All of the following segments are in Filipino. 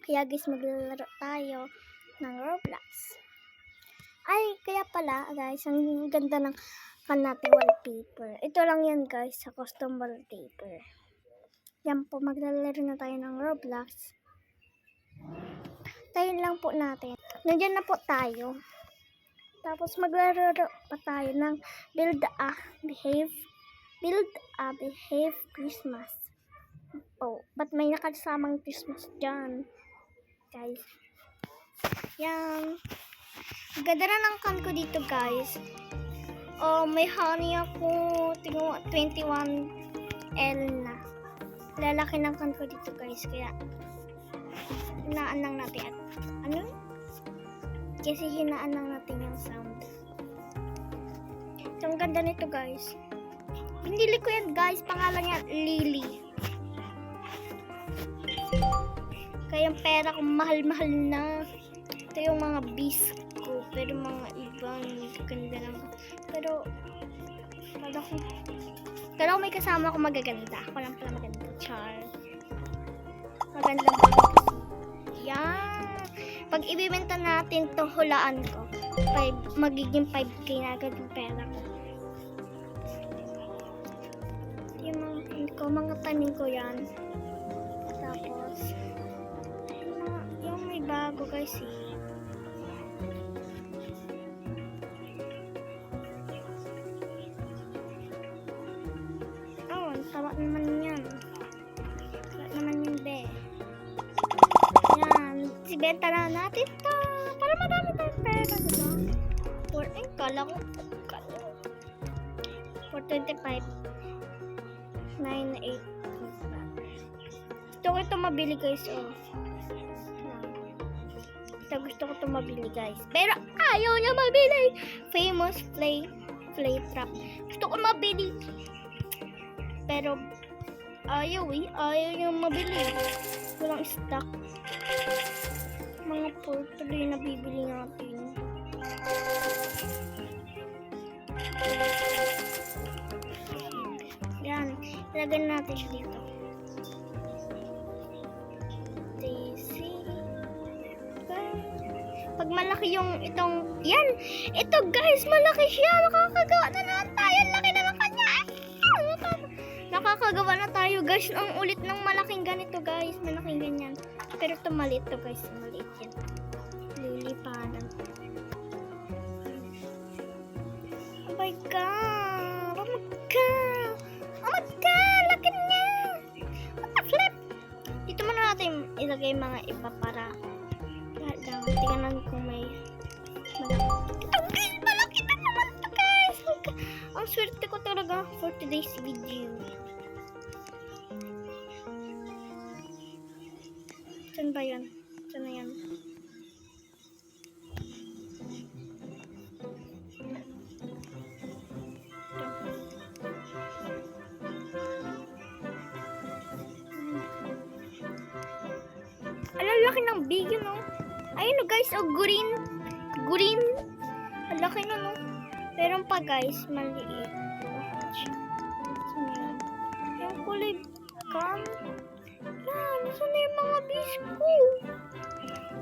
Kaya guys, maglalaro tayo ng Roblox. Ay, kaya pala guys, ang ganda ng nating wallpaper. Ito lang yan guys, sa custom wallpaper. Yan po, maglalaro na tayo ng Roblox. Tayo lang po natin. Nandiyan na po tayo. Tapos maglalaro pa tayo ng Build a Behave Christmas. Oh, ba't may nakasamang Christmas dyan? Guys. Yan. Ganda na ng kan ko dito, guys. Oh, may honey ako. Tingnan mo, 21L na. Lalaki ng kan ko dito, guys. Kaya, hinaan lang natin. Ano? Kasi hinaan lang natin yung sound. So, ang ganda nito, guys. Pinili ko yan, guys. Pangalan niya, Lily. Kaya yung pera ko mahal-mahal na. Ito yung mga bees ko. Pero mga ibang ganda lang. Pero may kasama ako magaganda. Ako lang pala maganda. Char. Maganda po. Yan. Pag ibibenta natin to, hulaan ko. Magiging 5K na agad yung pera ko. Yung mga tanim ko yan. Tapos yung may bago guys eh. Oh, tawa naman yan. Tawa naman yung be. Yan. Sibenta na natin to. Para marami tayong pera, diba? Kala ko. 425. 98. Gusto ko mabili guys. Oh. Gusto ko mabili guys. Pero ayaw niya mabili. Famous play trap. Gusto ko mabili. Pero ayaw niya mabili. Walang stock. Mga tuloy na bibili natin. Yan. Ilagay natin siya dito. Daisy. Pag malaki yung itong, yan. Ito guys, malaki siya. Makakagawa na naman tayo. Laki na ng kanya. Nakakagawa na tayo guys. Ang ulit ng malaking ganito guys. Malaking ganyan. Pero ito maliit to guys. Maliit yan. Lilipanan. Oh my god. Oh my god. Oh my god. Laki niya. What the flip? Dito muna natin ilagay mga iba para tingnan kung may malaki na naman ito guys. Ang swerte ko talaga for today's video. Saan ba yan? Saan na yan? Laki ng big yun, no? Ayun, no, guys. Oh, green. Laki na, no? Pero pa, guys, maliit. Yung kulay kan. Yan, saan na yung mga bisko?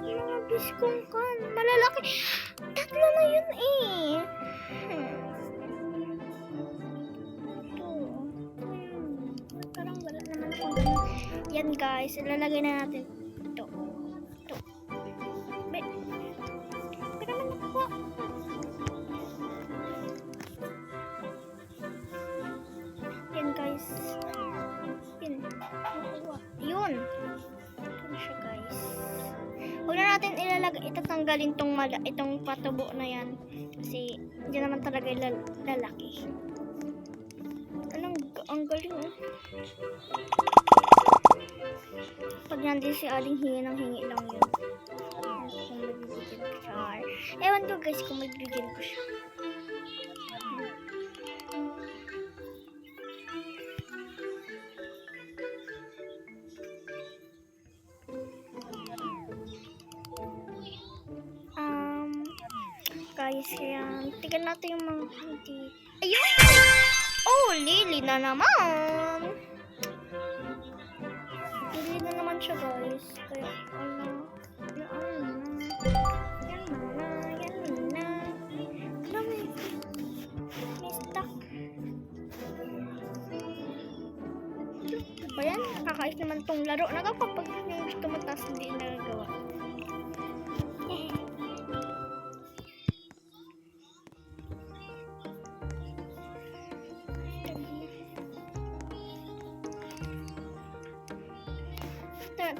Yung mga biskong kan. Malalaki. Tatlo na yun, eh. Parang wala naman ako. Yan, guys. Ilalagay na natin. Yan guys. Yun. Ito siya guys. Huwag na natin itatanggalin itong patubo na yan. Kasi hindi naman talaga lalaki. Ang galing oh. Pag nandun si Aling hingi lang yun. Kung magbibigyan ko siya. Ewan ko guys kung magbibigyan ko siya. Guys, kaya tingnan natin yung mga hindi. Ayun! Oh, Lily na naman! Lily na naman naman siya guys. Kaya ano. Yan na. Alam mo, may stuck. Ba yan? Nakakais naman tong laro. Nakakapag yung gusto mo tas hindi nagagawa.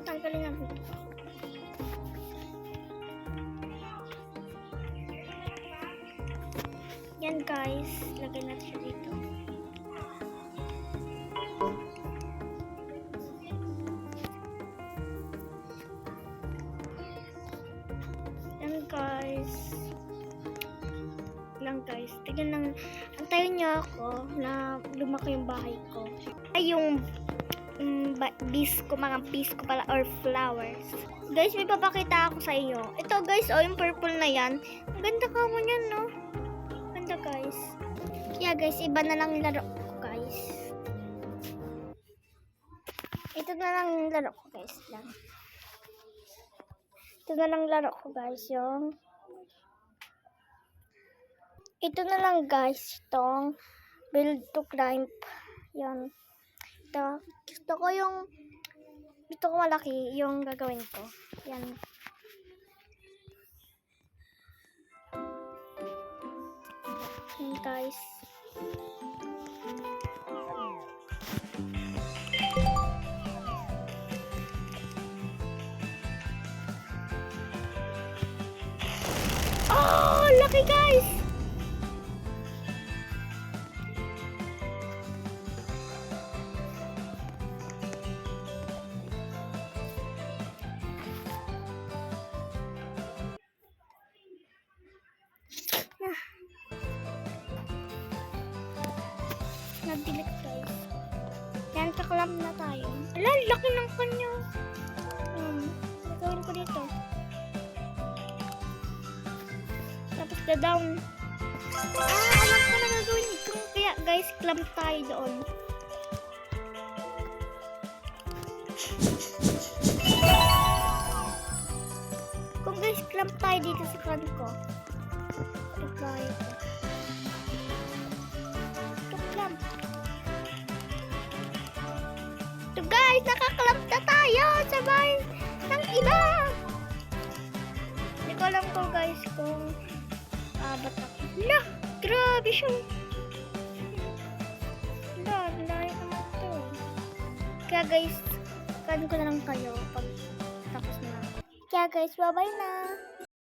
Tanggalin natin ito. Yan guys, lagay natin siya dito. Yan guys. Lang guys. Tignan lang. Antayin niyo ako na lumaki yung bahay ko. Ay yung bees ko, mga bees ko pala, or flowers. Guys, may papakita ako sa inyo. Ito guys, oh, yung purple na yan. Ang ganda ka mo yan, no? Ganda guys. Kaya guys, iba na lang yung laro ko guys. Ito na lang yung laro ko guys. Ito na lang laro ko guys, yung ito na lang guys, itong build to climb. Yan. Gusto ko malaki yung gagawin ko. Yan. Yan guys. Oh, laki guys. Na-delete guys. Yan, kaklam na tayo. Ala, laki ng kanya. Gagawin ko dito. Tapos down. Alam ko na gagawin ito. Kaya guys, clamp tayo doon. Kung guys, clamp tayo dito sa clamp ko. Apply ito. So guys, nakaklamp na tayo sabay ng iba. Hindi ko alam ko guys kung ba't ako. Lah, grabe siya. Lah, layo naman to. Kaya guys, kan ko na lang kayo pag tapos na. Kaya guys, bye-bye na.